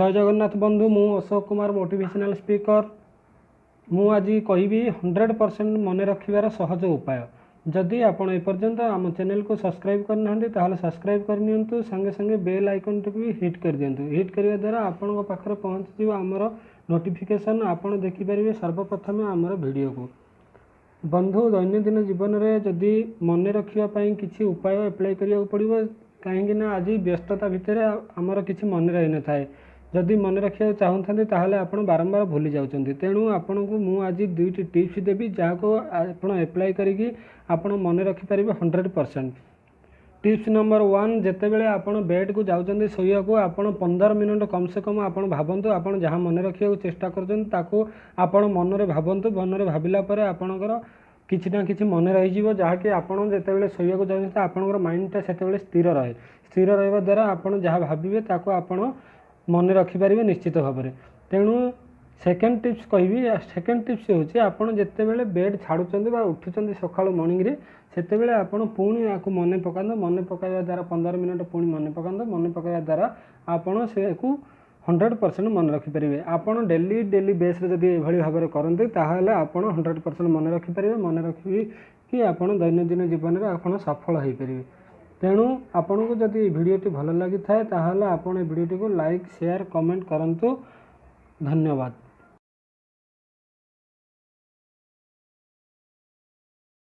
जय जगन्नाथ बंधु मु अशोक कुमार मोटिवेशनल स्पीकर मु आज कहि 100% मन रखार सहज उपाय जदि आपण एपर्यंत आम चैनल को सब्सक्राइब करना सब्सक्राइब करनी संगे संगे बेल आइकन टी भी हिट कर दिंतु। हिट करने द्वारा आपण पाखे पहुँच आमर नोटिफिकेशन आपण देखिपारे सर्वप्रथम आमर वीडियो को। बंधु दैनंदिन जीवन में जदि मन रखापी किसी उपाय एप्लाई करा पड़ो कहीं आज व्यस्तता भितर आमर किसी मन रही न थाए। जदि मन रखा चाहते ताहले आपण बारंबार भूली जाउछन्ती। तेणु आपण को मु आज दुईटी टिप्स देवी जहाँ आपण एप्लाई करिकी आपण मन रखिपारे 100%। टिप्स नंबर 1 जितेबले आपण बेड को जाउछन्ती सोया को आपण 15 मिनट कम से कम आपण भावंतु आपण जहाँ मन रखा चेष्टा करछन्ती आपण मन रे भावंतु। मन रे भाबिला परे आपणकर किछि ना किछि मन रही जहाँकि आपण जितेबले सोया को जाउछन्ती आपणकर माइंडटा सेतेबले स्थिर रहे। स्थिर रहिबा द्वारा आपण जहाँ भाबिबे ताको आपण मन रखिपारे निश्चित भाव में। तेणु सेकेंड टिप्स कहि सेकेंड टिप्स होची आपण जितेबले बेड छाड़ुचंदी बा उठुचंदी सकाळु मॉर्निंग रे सेतेबले आपण पुणी याकु मन पकांदो। मन पकाइबा द्वारा 15 मिनट पुणी मन पकांदो। मन पकाइबा द्वारा आपण से को 100% मन रखिपारे। आपण डेली डेली बेस रे जदि एभली भाव में करते ताहले आपण 100% मन रखिपारे। मन रखि कि आपण दैनंदिन जीवन में आपण सफल हो पारे। तेणु आपन को जदि वीडियोटी भल लगी थाए ताहले आपण वीडियोटी को लाइक शेयर कमेंट करंतु। धन्यवाद।